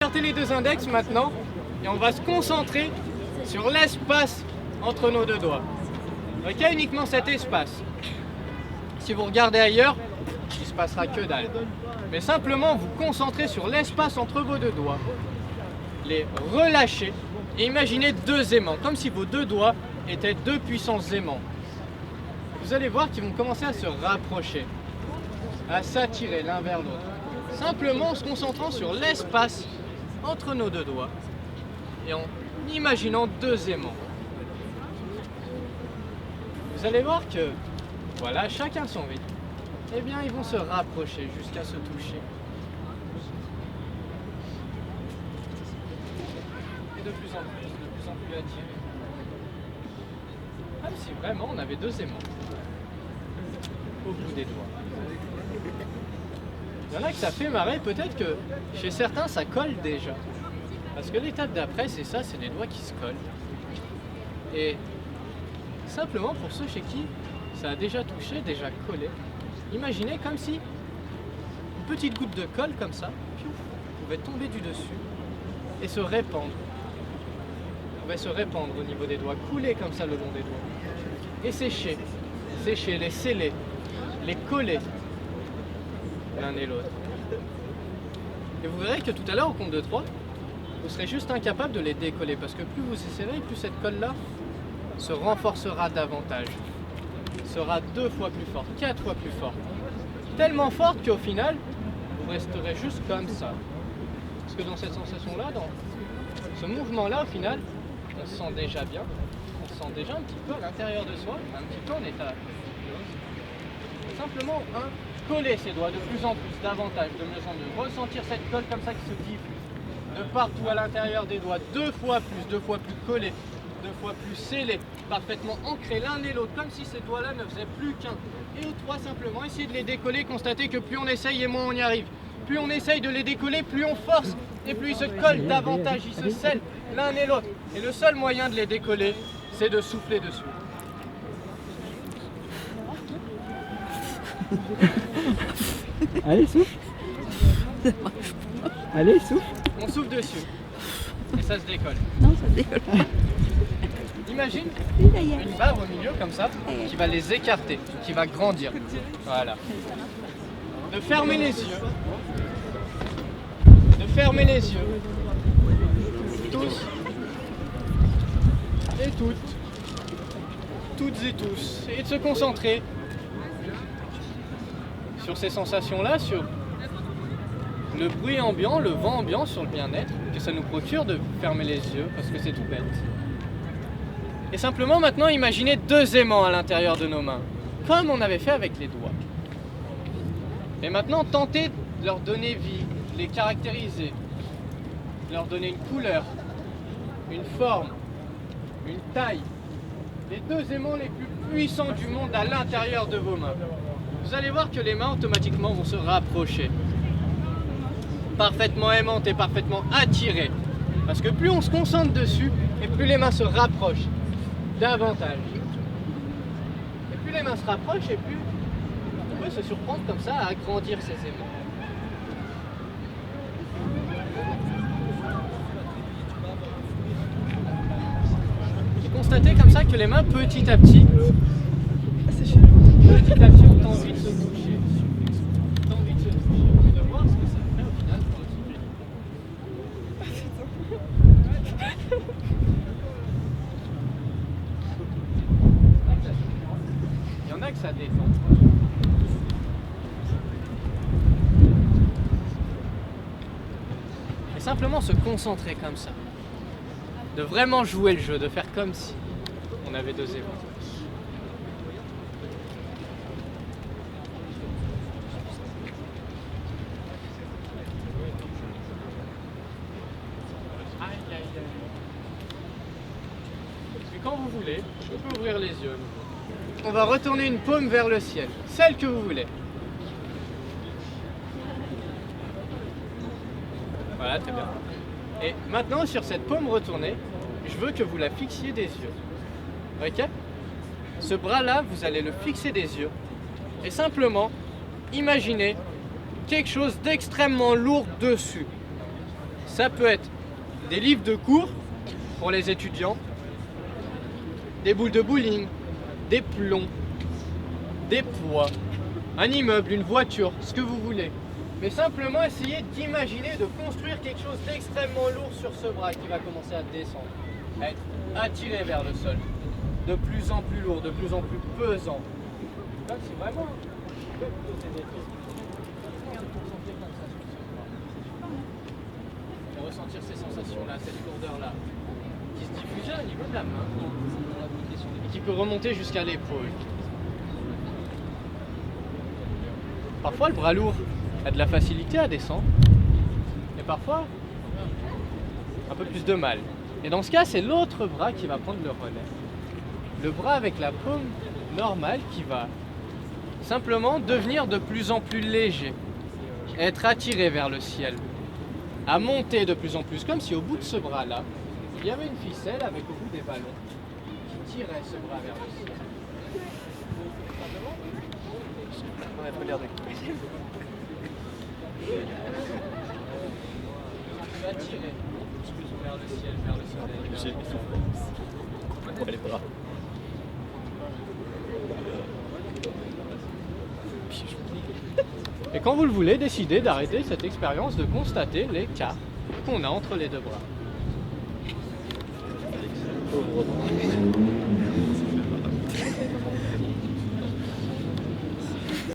écarter les deux index maintenant et on va se concentrer sur l'espace entre nos deux doigts. Ok, uniquement cet espace. Si vous regardez ailleurs, il ne se passera que dalle. Mais simplement vous concentrez sur l'espace entre vos deux doigts, les relâchez et imaginez deux aimants, comme si vos deux doigts étaient deux puissants aimants. Vous allez voir qu'ils vont commencer à se rapprocher, à s'attirer l'un vers l'autre. Simplement en se concentrant sur l'espace entre nos deux doigts et en imaginant deux aimants. Vous allez voir que, voilà, chacun son rythme. Eh bien, ils vont se rapprocher jusqu'à se toucher. Et de plus en plus attirés. Comme si vraiment on avait deux aimants au bout des doigts. Il y en a que ça fait marrer, peut-être que chez certains ça colle déjà. Parce que l'étape d'après, c'est ça, c'est les doigts qui se collent. Et simplement pour ceux chez qui ça a déjà touché, déjà collé, imaginez comme si une petite goutte de colle comme ça, piouf, pouvait tomber du dessus et se répandre. Pouvait se répandre au niveau des doigts, couler comme ça le long des doigts. Et sécher, les sceller, les coller l'un et l'autre. Et vous verrez que tout à l'heure, au compte de 3, vous serez juste incapable de les décoller parce que plus vous essayerez, plus cette colle-là se renforcera davantage. Sera 2 fois plus forte, 4 fois plus forte. Tellement forte qu'au final, vous resterez juste comme ça. Parce que dans cette sensation-là, dans ce mouvement-là, au final, on se sent déjà bien. On se sent déjà un petit peu à l'intérieur de soi, un petit peu en état. Simplement, coller ses doigts de plus en plus, davantage, de mieux en mieux. Ressentir cette colle comme ça qui se diffuse de partout à l'intérieur des doigts, 2 fois plus collés, 2 fois plus scellés, parfaitement ancrés l'un et l'autre, comme si ces doigts-là ne faisaient plus qu'un. Et au 3, simplement, essayer de les décoller, constater que plus on essaye et moins on y arrive. Plus on essaye de les décoller, plus on force, et plus ils se collent davantage, ils se scellent l'un et l'autre. Et le seul moyen de les décoller, c'est de souffler dessus. Allez, souffle. Allez, souffle. On souffle dessus. Et ça se décolle. Non, ça décolle pas. Imagine une barre au milieu comme ça, qui va les écarter, qui va grandir. Voilà. De fermer les yeux. De fermer les yeux. Tous. Et toutes. Toutes et tous. Et de se concentrer sur ces sensations-là, sur le bruit ambiant, le vent ambiant, sur le bien-être que ça nous procure de fermer les yeux, parce que c'est tout bête. Et simplement maintenant, imaginez deux aimants à l'intérieur de nos mains, comme on avait fait avec les doigts. Et maintenant, tentez de leur donner vie, de les caractériser, de leur donner une couleur, une forme, une taille. Les deux aimants les plus puissants du monde à l'intérieur de vos mains. Vous allez voir que les mains automatiquement vont se rapprocher. Parfaitement aimantes et parfaitement attirées. Parce que plus on se concentre dessus, et plus les mains se rapprochent davantage. Et plus les mains se rapprochent, et plus on peut se surprendre comme ça à agrandir ces aimants. Et constatez comme ça que les mains, petit à petit, ont envie de se toucher. Ont envie de se toucher. Et de voir ce que ça fait au final pour le toucher. Il y en a que ça détend. Et simplement se concentrer comme ça. De vraiment jouer le jeu, de faire comme si on avait deux aimants. Et quand vous voulez, je peux ouvrir les yeux. On va retourner une paume vers le ciel, celle que vous voulez. Voilà, très bien. Et maintenant, sur cette paume retournée, je veux que vous la fixiez des yeux. Ok? Ce bras-là, vous allez le fixer des yeux. Et simplement, imaginez quelque chose d'extrêmement lourd dessus. Ça peut être des livres de cours pour les étudiants, des boules de bowling, des plombs, des poids, un immeuble, une voiture, ce que vous voulez. Mais simplement essayez d'imaginer de construire quelque chose d'extrêmement lourd sur ce bras qui va commencer à descendre, à être attiré vers le sol, de plus en plus lourd, de plus en plus pesant. Là, c'est vraiment un peu poser des choses. Et ressentir ces sensations-là, cette lourdeur-là, qui se diffuse au niveau de la main et qui peut remonter jusqu'à l'épaule. Parfois, le bras lourd a de la facilité à descendre, et parfois, un peu plus de mal. Et dans ce cas, c'est l'autre bras qui va prendre le relais. Le bras avec la paume normale qui va simplement devenir de plus en plus léger, être attiré vers le ciel, à monter de plus en plus, comme si au bout de ce bras-là, il y avait une ficelle avec au bout des ballons qui tirait ce bras vers le ciel. On a trop l'air de attirer vers le ciel, vers le soleil. Les bras. Et quand vous le voulez, décidez d'arrêter cette expérience de constater l'écart qu'on a entre les deux bras.